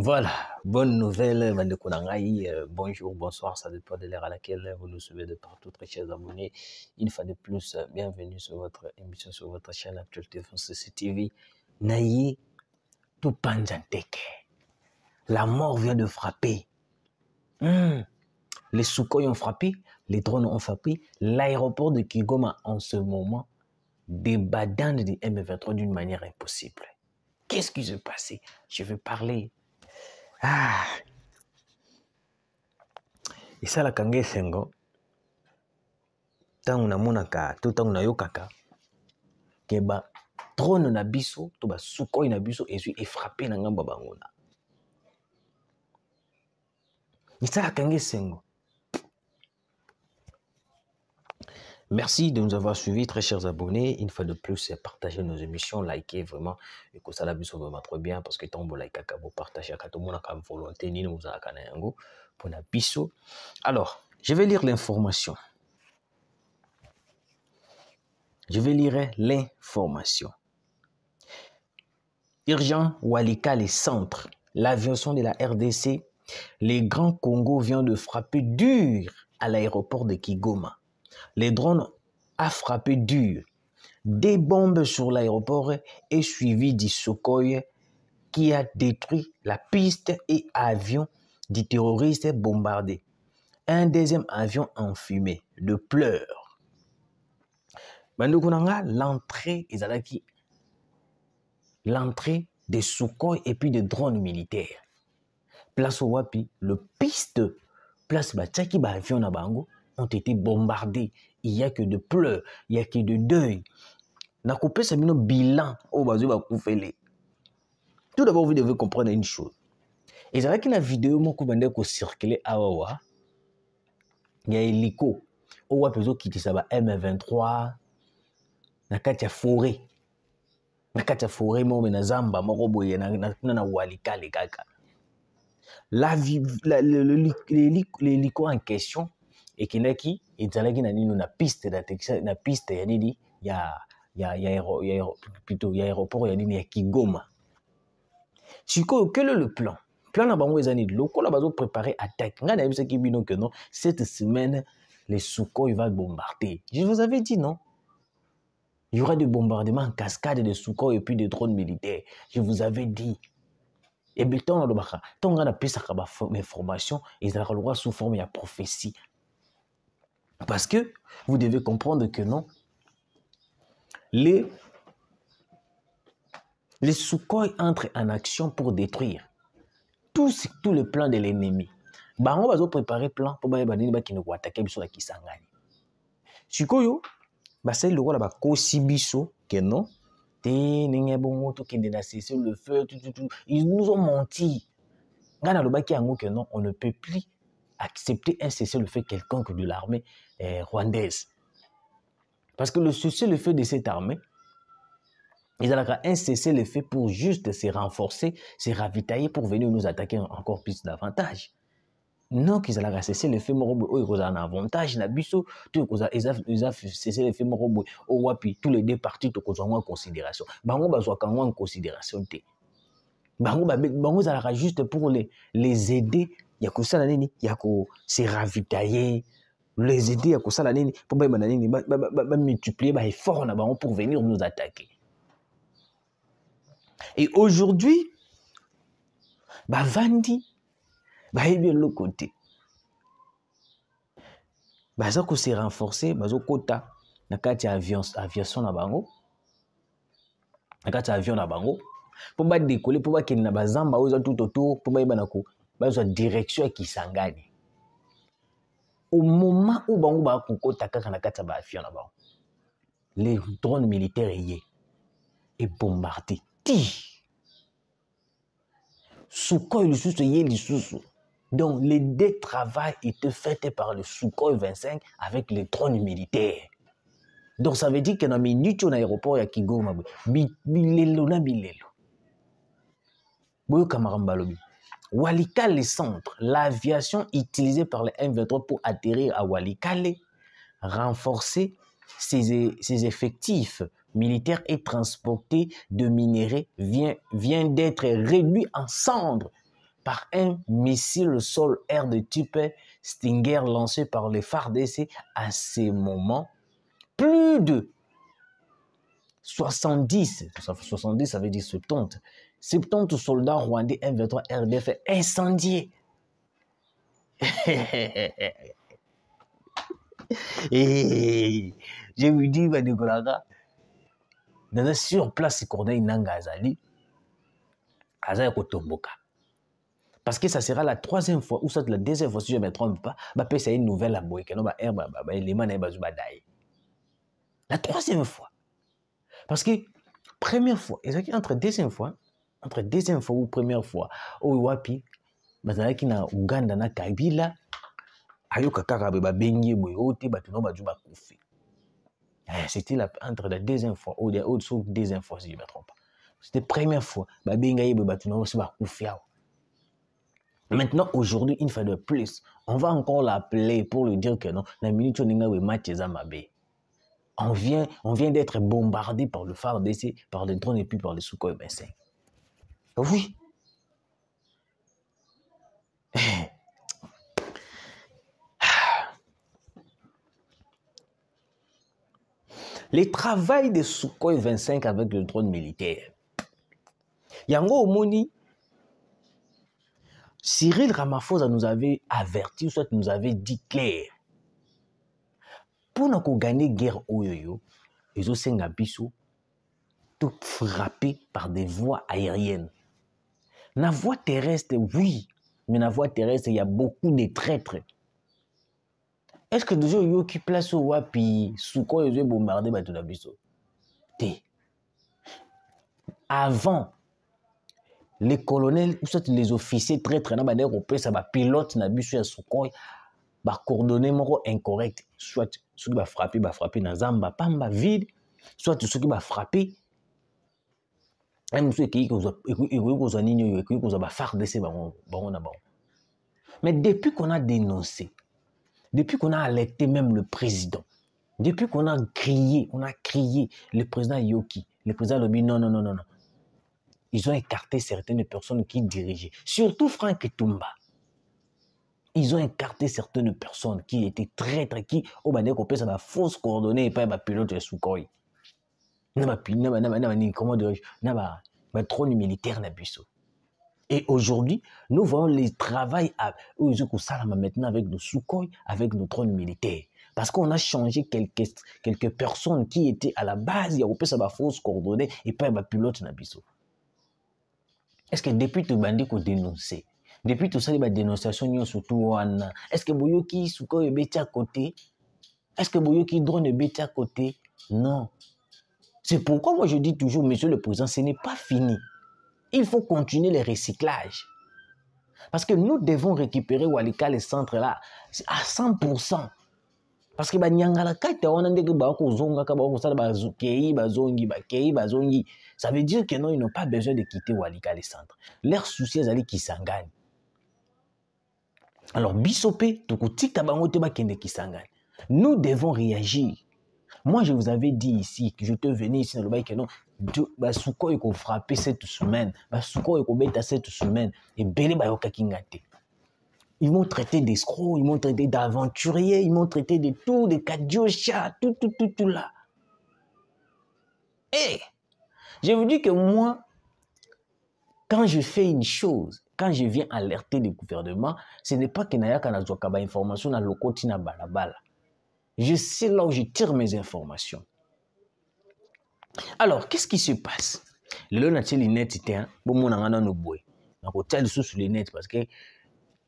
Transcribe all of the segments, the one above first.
Voilà, bonne nouvelle, Bande Konangaï. Bonjour, bonsoir, ça dépend de l'heure à laquelle vous nous suivez de partout, très chers abonnés. Une fois de plus, bienvenue sur votre émission, sur votre chaîne Actualité Française TV. Naïe, tout panjanteke. La mort vient de frapper. Les Sukhoi ont frappé, les drones ont frappé. L'aéroport de Kigoma, en ce moment, débadant de M23 d'une manière impossible. Qu'est-ce qui s'est passé? Je vais parler. Isala kange sengo tangu namonaka to tangu nayokaka ke ba drone na biso to ba Sukhoi na biso ezwi frappé na ngamba bangona. Isala kange sengo. Merci de nous avoir suivis, très chers abonnés. Une fois de plus, partagez nos émissions, likez vraiment. Et que ça la biso vraiment très bien parce que tant que vous likez, vous partagez, tout le monde a volonté, ni nous a pour la biso. Alors, je vais lire l'information. Je vais lire l'information. Urgent, Walikale centre. L'aviation de la RDC, les Grands Congo vient de frapper dur à l'aéroport de Kigoma. Les drones ont frappé dur. Des bombes sur l'aéroport et suivi du Sukhoi qui a détruit la piste et avion du terroriste bombardé. Un deuxième avion en fumée, de pleurs. L'entrée des Sukhoi et puis des drones militaires. Place Wapi, le piste, place Bachaki, avion na bango ont été bombardés. Il n'y a que de pleurs, il n'y a que de deuil. Na coupé c'est un bilan au bazou va koufele. Tout d'abord vous devez comprendre une chose. Et c'est vrai que la vidéo mon commandé ko circuler awa. Il y a hélico. Au wapezo qui dit ça va M23 na katia forêt. Na katia forêt mo na zamba moko boye na Walikale kaka. L'hélico en question et qui n'a qui et zalaki na nino na piste na piste ya nini plutôt aéroport ya nini ya Kigoma. Siko quel est le plan? Plan na bango ezani loko la bazo préparer attaque. Nga na yebisa ki bino que non, cette semaine les Sukhoi va bombarder. Je vous avais dit non. Il y aura des bombardements en cascade de Sukhoi et puis des drones militaires. Je vous avais dit. Et bien, tant qu'on a pu mes formations, ils ont sous forme de prophétie. Parce que vous devez comprendre que non, les Sukhoi entrent en action pour détruire tout le plan de l'ennemi. Bango va préparer plan pour qui ne attaquer biso la Kisangani. Sikoyo, c'est le roi la kosi biso que non. Ils nous ont menti. Que non, on ne peut plus accepter un cessez-le-feu quelconque de l'armée rwandaise. Parce que le cessez-le-feu de cette armée, ils ont un cessez-le-feu pour juste se renforcer, se ravitailler pour venir nous attaquer encore plus davantage. Non, qu'ils ont cessé le fait morobo, ils ont un avantage, ils ont cessé le fait morobo, au wapi, tous les deux parties, ils ont en considération. Bango bazwa kango en considération te. Bango zalaka juste pour les aider, yako sala nini, yako se ravitailler, les aider yako sala nini, pour multiplier ba effort na bango pour venir nous attaquer. Et aujourd'hui, Vandi, bien l'autre côté. Bazako s'est renforcé, bazokota, nakati aviation na bango, nakati avion na bango, pour ba décoller, pour ba kene na bazamba, oza tout autour, pour ba ibanako, bazwa direction à Kisangani. Au moment où bango ba kokota kaka nakati ba avion na bango, les drones militaires et bombardés. Sukhoi le sous le sous. Donc, les deux travaux étaient faits par le Sukhoi 25 avec les drones militaires. Donc, ça veut dire que dans la minute, on a l'aéroport à Kigoma. Bilelo na bilelo. Boyo Kamarambalobi. Walikale centre, l'aviation utilisée par le M23 pour atterrir à Walikale, renforcer ses effectifs militaires et transporter de minerais vient d'être réduit en cendres par un missile sol-air de type Stinger lancé par les FARDC. À ce moment, plus de 70 ça veut dire 70 soldats rwandais M23 RDF incendiés. Et je lui dis, dans sur place, Corneille Nangaa Azali, Azali Kotomboka. Parce que ça sera la troisième fois, ou soit la deuxième fois, si je ne me trompe pas, c'est une nouvelle à Boy, la troisième fois. Parce que première fois, entre deuxième fois ou première fois, au Wapi, bazalaki na Uganda na Kabila, ayoka kaka be babengi boy ote batuno baju bakufi. C'était entre la deuxième fois ou deuxième fois si je ne me trompe pas. C'était première fois babenga yebe batuno baju bakufi. Maintenant aujourd'hui une fois de plus, on va encore l'appeler pour lui dire que non, la minute ninga we match mabe. On vient d'être bombardé par le FARDC, par les drones et puis par les Sukhoi 25. Oui. Les travail des Sukhoi 25 avec le drone militaire. Yango Omoni, Cyril Ramaphosa nous avait averti, soit nous avait dit clair. Pour nous gagner guerre oyoyo, ils ont sengabiso tout frappé par des voies aériennes. La voie terrestre, oui, mais la voie terrestre, il y a beaucoup de traîtres. Est-ce que déjà yo qui place au wapi Sukhoi ils ont bombardé Batunabiso? Avant, les colonels ou soit les officiers traîtres na bande européens ça ba pilote na biso ya Sukhoi ba coordonner moko incorrect, soit ceux qui va frapper na Zamba pamba vide, soit ceux qui va frapper même ceux qui ko nini ko ba FARDC bango na bango. Mais depuis qu'on a dénoncé, depuis qu'on a alerté même le président, depuis qu'on a crié, le président Yoki, le président Lobi, non. Ils ont écarté certaines personnes qui dirigeaient, surtout Franck Etumba. Ils ont écarté certaines personnes qui étaient traîtres, qui, au bande qu'on peut ça va fausse coordonnée et pas un pilote de Sukhoi. Comment dirais-je, trône militaire na biso. Et aujourd'hui, nous voyons les travail maintenant avec nos Sukhoi, avec nos drones militaires. Parce qu'on a changé quelques personnes qui étaient à la base, il y a eu ça fausse coordonnée et pas un pilote na biso. Est-ce que depuis tout bandit qu'on dénonçait, depuis tout ça, les dénonciations surtout est-ce que Boyoki Sukhoi est à côté? Est-ce que Boyoki drone est à côté? Non. C'est pourquoi moi je dis toujours, monsieur le président, ce n'est pas fini. Il faut continuer le recyclage. Parce que nous devons récupérer Walika, les centres là, à 100%. Parce que ça veut dire que non, ils n'ont pas besoin de quitter Walika, les centres. Leur souci, c'est qu'ils s'engagent. Alors, Bissopé, nous devons réagir. Moi, je vous avais dit ici, que je te venais ici dans le bail que non, Sukhoi est frappé cette semaine, Sukhoi est bêta cette semaine, et Bélé Bayoka Kingate. Ils m'ont traité d'escrocs, ils m'ont traité d'aventuriers, ils m'ont traité de tout, de kadiocha, tout là. Et je vous dis que moi, quand je fais une chose, quand je viens alerter le gouvernement, ce n'est pas que Nayaka n'a pas information dans le quotidien balabala. Je sais là où je tire mes informations. Alors, qu'est-ce qui se passe? Le net c'était bon mon angana no boy. Na ko tel sous les net parce que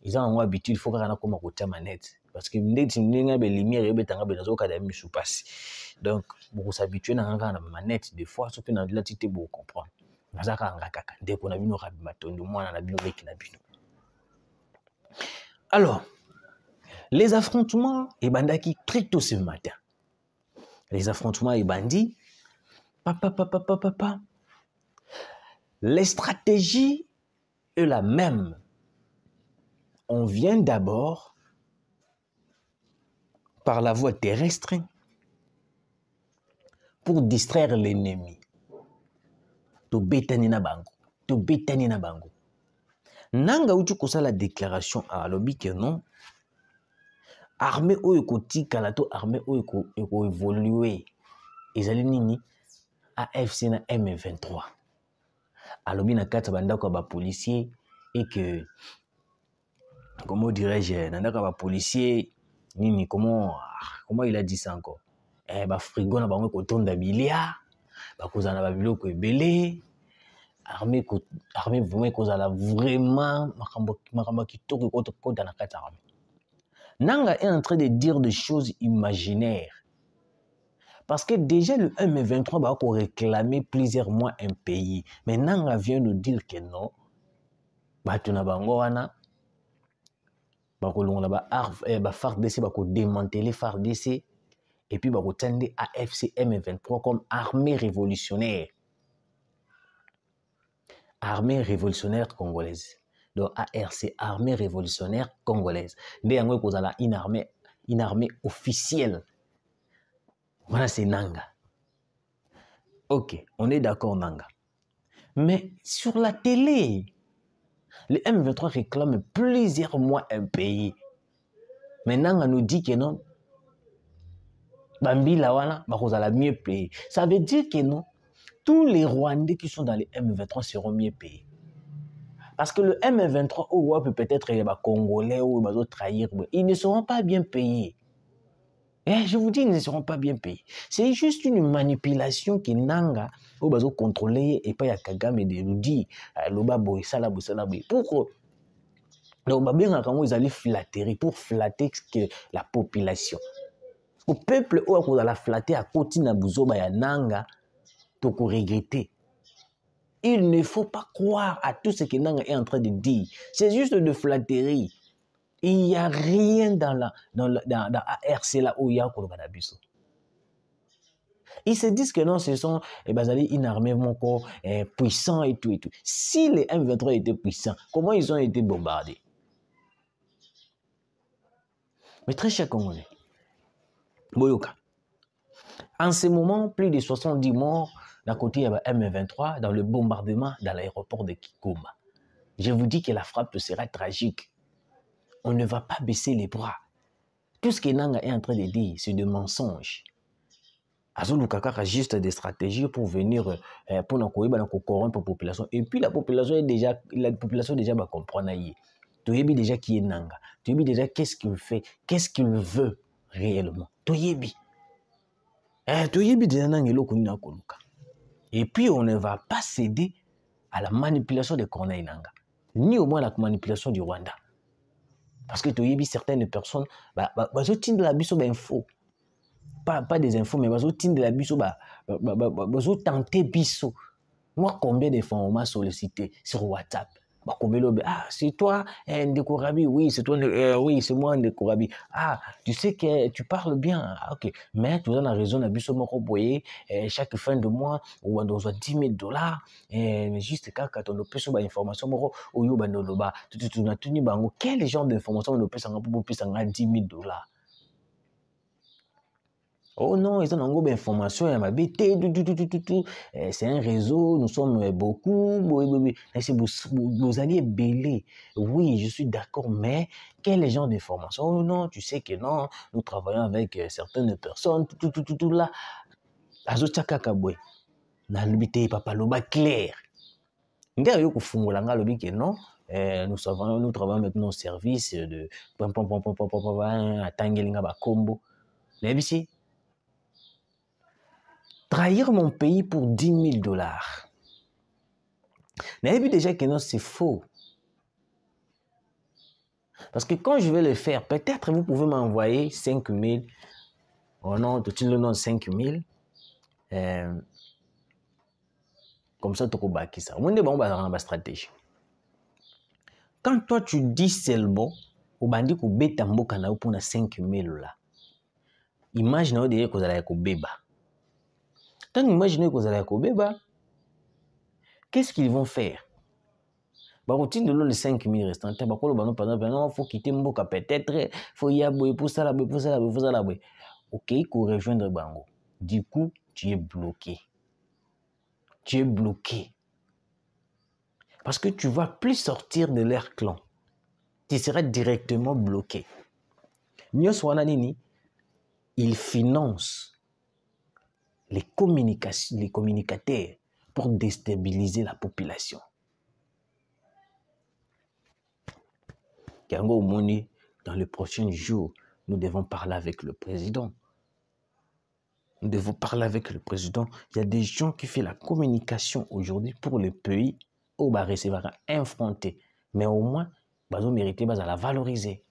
ils ont habitude il faut qu'on a comme côté manette parce que net ninga be lumière et betanga be nazo kada mi sous passe. Donc, beaucoup s'habituer na ngana manette des fois surtout dans la tité pour comprendre. Nazaka ngakaka dès qu'on a bino rabi matondo moi na bino beki na bino. Alors, les affrontements et bandaki très tôt ce matin. Les affrontements et bandits les stratégies est la même. On vient d'abord par la voie terrestre pour distraire l'ennemi. To betani na bango. Nanga uti kosa la déclaration à alobi que non armée oyo kotikala to armée oyo eko évoluer ezali nini AFC na M23 alobi na kati bandako ba policier et que comment dirais-je na ndako ba policier nini comment il a dit ça encore ba frigo na bango kotonda bilia ba kozana ba biloko ebele armée vraiment kozala vraiment makambo kitoko kota na kati armée. Nanga est en train de dire des choses imaginaires. Parce que déjà le M23 va réclamer plusieurs mois un pays. Mais Nanga vient nous dire que non. Batuna bango wana bakolonga ba FARDC bako démanteler FARDC et puis bako tende AFC M23 comme armée révolutionnaire. Armée révolutionnaire congolaise. Donc ARC, armée révolutionnaire congolaise. Nde yango kozala une armée officielle. Voilà, c'est Nanga. Ok, on est d'accord Nanga. Mais sur la télé, le M23 réclame plusieurs mois un pays. Mais Nanga nous dit que non. Bambi Lawana, bakozala mieux payé. Ça veut dire que non. Tous les Rwandais qui sont dans les M23 seront mieux payés. Parce que le M23 peut-être les Congolais ou les trahir, ils ne seront pas bien payés. Et je vous dis, ils ne seront pas bien payés. C'est juste une manipulation qui Nanga ou bazo contrôler et pas ya Kagame de nous dire loba boy sala boy. Pourquoi? Donc bien quand ils allaient flatterie pour flatter la population. Au peuple où la flatter à côté na buzoba ya Nanga pour regretter. Il ne faut pas croire à tout ce que Nanga est en train de dire. C'est juste de flatterie. Il n'y a rien dans ARC là où il y a Kolobanabiso. Ils se disent que non, ce sont une armée puissante et tout et tout. Si les M23 étaient puissants, comment ils ont été bombardés? Mais très cher Congolais, Boyoka, en ce moment, plus de 70 morts d'un côté, il y a M23 dans le bombardement dans l'aéroport de Kigoma. Je vous dis que la frappe sera tragique. On ne va pas baisser les bras. Tout ce que Nanga est en train de dire, c'est des mensonges. Azulu Kakaka juste des stratégies pour venir pour corrompre la population. Et puis la population déjà va comprendre. Tu sais déjà qui est Nanga. Tu sais déjà qu'est-ce qu'il fait, qu'est-ce qu'il veut réellement. Tu sais déjà Nanga. Et puis on ne va pas céder à la manipulation de Corneille Nanga, ni au moins la manipulation du Rwanda. Parce que tu sais certaines personnes, de la biso info. Pas des infos, mais de la biso, tenter biso. Moi, combien de fois on m'a sollicité sur WhatsApp? Ah, c'est toi, Ndekorabi? Oui, c'est toi, oui, c'est moi, Ndekorabi. Ah, tu sais que tu parles bien. Ah, ok. Mais tu as la raison, Nabiso Moko Boye, chaque fin de mois, on doit 10 000 $. Mais juste quand on a plus d'informations, ou yo bandoloba, tu n'as tenu bango. Quel genre d'informations on a plus en 10 000 $? Oh non, ils ont une bonne information, c'est un réseau, nous sommes beaucoup, vous alliez belé. Oui, je suis d'accord, mais quel genre d'information? Oh non, tu sais que non, nous travaillons avec certaines personnes, là. Azotchakakabwe, na lubité papa loba clair. Ndé yo kufungolanga lobi que non, nous travaillons maintenant au service de atangelinga ba kombo. Nebisi trahir mon pays pour 10 000 $. N'avez vu déjà que non, c'est faux. Parce que quand je vais le faire, peut-être vous pouvez m'envoyer 5 000. Oh non, tout le nom 5 000. Comme ça, tu peux bâtir ça. On est bon, on va stratégie. Quand toi, tu dis seulement, au bandit qu'on bête en boca pour 5 000 là. Imagine que vous allez être bébé. Quand vous imaginez que vous allez être bébé, qu'est-ce qu'ils vont faire? Routine de l'eau les 5 000 restants. Il faut quitter Mboka peut-être. Il faut y aller pour ça, pour ça, pour ça. Ok, il faut rejoindre Bango. Du coup, tu es bloqué. Tu es bloqué. Parce que tu ne vas plus sortir de leur clan. Tu seras directement bloqué. Nyos wana nini, ils financent les communicateurs pour déstabiliser la population. Yango Omoni, dans les prochains jours, nous devons parler avec le président. Nous devons parler avec le président. Il y a des gens qui font la communication aujourd'hui pour le pays où va recevoir infronté. Mais au moins, ils ont mérité de la valoriser.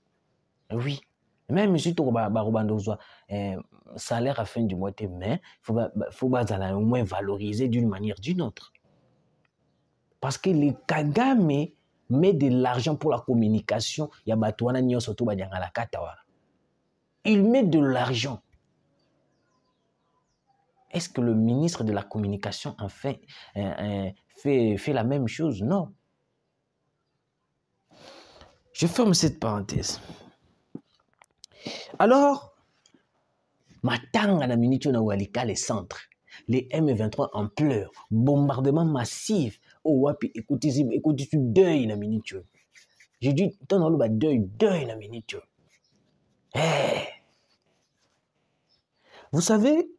Oui. Même si tu as salaire à fin du mois, mais il faut au moins valoriser d'une manière ou d'une autre. Parce que les Kagame met de l'argent pour la communication. Il met de l'argent. Est-ce que le ministre de la Communication en fait la même chose? Non. Je ferme cette parenthèse. Alors, matanga na minitio na walika les centres, les M23 en pleurs, bombardement massif. Oh wapi, écoutez deuil na minitio. J'ai dit, ton aloba deuil na minitio. Hey. Vous savez,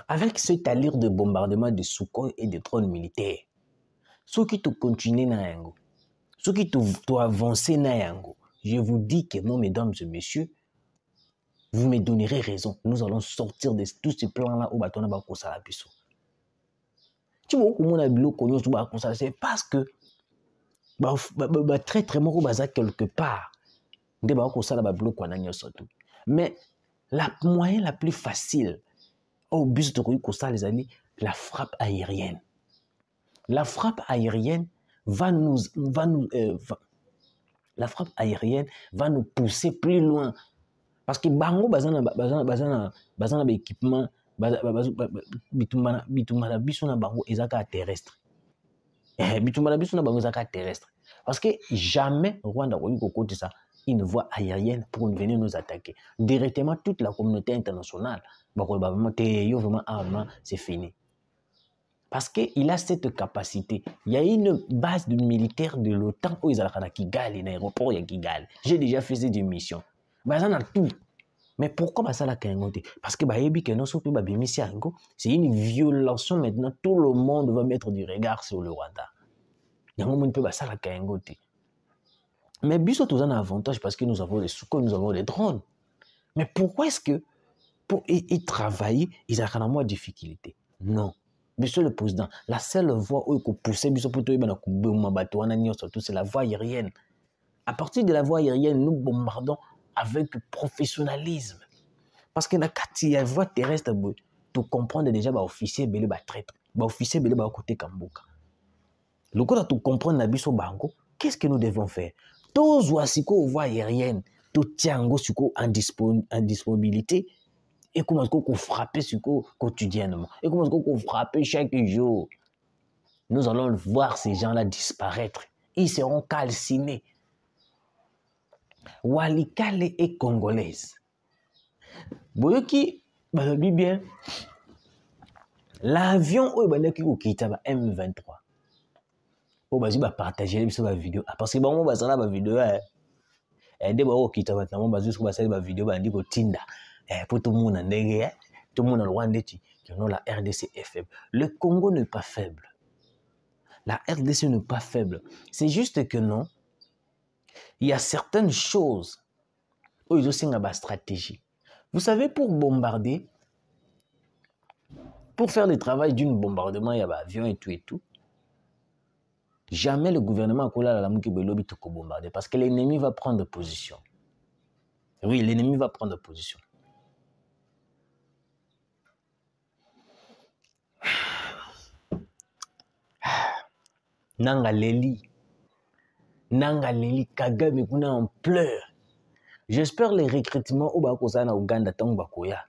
avec cette allure de bombardement de Sukhoi et de drones militaires, ceux qui te continuent na yango, ceux qui te avancer na yango, je vous dis que non, mesdames et messieurs, vous me donnerez raison. Nous allons sortir de tous ces plans-là au bâton de Kosala Bisso. Tu vois comment on a bilo connu sur Kosala, c'est parce que très très mort baza quelque part. De Kosala ba bilo kwa nanyo surtout. Mais la moyen la plus facile au bus de Kosala les années, la frappe aérienne. La frappe aérienne va nous pousser plus loin. Parce que bango bazana équipement bitumana biso na bango ezaka terrestre. Bitumana biso na bango ezaka terrestre. Parce que jamais Rwanda koyi kokoti ça une voie aérienne pour venir nous attaquer. Directement toute la communauté internationale c'est fini. Parce qu'il a cette capacité. Il y a une base de militaires de l'OTAN où ils ont à Kigali, dans l'aéroport de Kigali. J'ai déjà fait des missions. Tout. Mais pourquoi ça la Kengote? Parce que c'est une violation maintenant. Tout le monde va mettre du regard sur le Rwanda. Mais Bissot nous a un avantage parce que nous avons les Sukhoi, nous avons les drones. Mais pourquoi est-ce que pour y travailler, ils ont moins de difficultés? Non. Monsieur le Président, la seule voie où il faut pousser, c'est la voie aérienne. À partir de la voie aérienne, nous bombardons avec professionnalisme. Parce que dans la voie terrestre, tu comprends déjà les officiers belé ba traître, les officiers belé ba côté Kamboka. Le coup tu comprends na biso bango, qu'est-ce que nous devons faire? Tous voisiko voie aérienne, tout tiango suko en disponibilité. Et comment est-ce qu'on frappe quotidiennement? Et comment est-ce qu'on frappe chaque jour? Nous allons voir ces gens-là disparaître. Ils seront calcinés. Walikale est congolaise. Boyoki, bien. L'avion où il y a M23. Il va partager la vidéo. Parce que bon, on va la vidéo. Et dès que on va faire la vidéo, on va Tinda. Pour tout le monde, tout le monde a le droit d'être la RDC est faible. Le Congo n'est pas faible. La RDC n'est pas faible. C'est juste que non, il y a certaines choses où ils ont aussi une stratégie. Vous savez, pour bombarder, pour faire le travail d'un bombardement, il y a des avions et tout. Jamais le gouvernement a bombarder parce que l'ennemi va prendre position. Oui, l'ennemi va prendre position. Nanga Leli, Kagame kuna en pleurs. J'espère les recrutements au Bakosa na Ouganda Tangbakoya,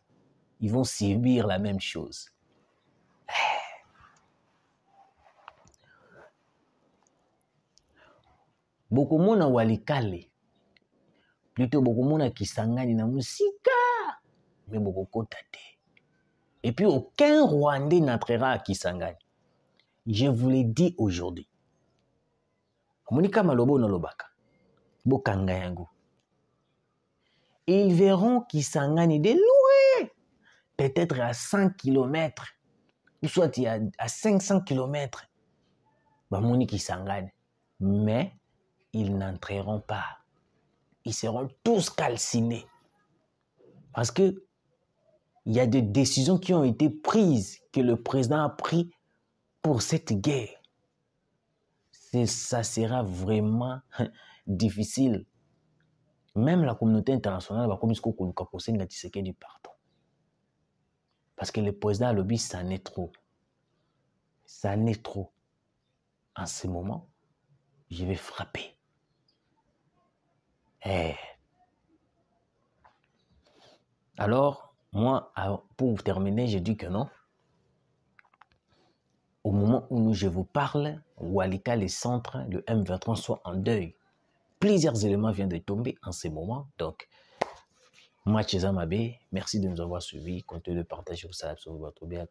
ils vont subir la même chose. Beaucoup de gens Walikale, plutôt beaucoup de gens qui Kisangani na musika, mais beaucoup de. Et puis aucun Rwandais n'entrera à Kisangani. Je vous l'ai dit aujourd'hui. Monika Malobo Nolobaka. Bokanga yango. Ils verront qu'ils s'engagent de loin. Peut-être à 100 km. Ou soit à 500 km. Bamoni qui s'engagent. Mais ils n'entreront pas. Ils seront tous calcinés. Parce que il y a des décisions qui ont été prises, que le président a pris pour cette guerre. Ça sera vraiment difficile. Même la communauté internationale va commencer à du pardon. Parce que le président Alobi, ça en est trop. Ça en est trop. En ce moment, je vais frapper. Alors, moi, pour terminer, je dis que non. Au moment où je vous parle, Walika, les centres, le M23 sont en deuil. Plusieurs éléments viennent de tomber en ce moment. Donc, moi, Cheza Mabe, merci de nous avoir suivis. Comptez de partager au salab sur votre bien.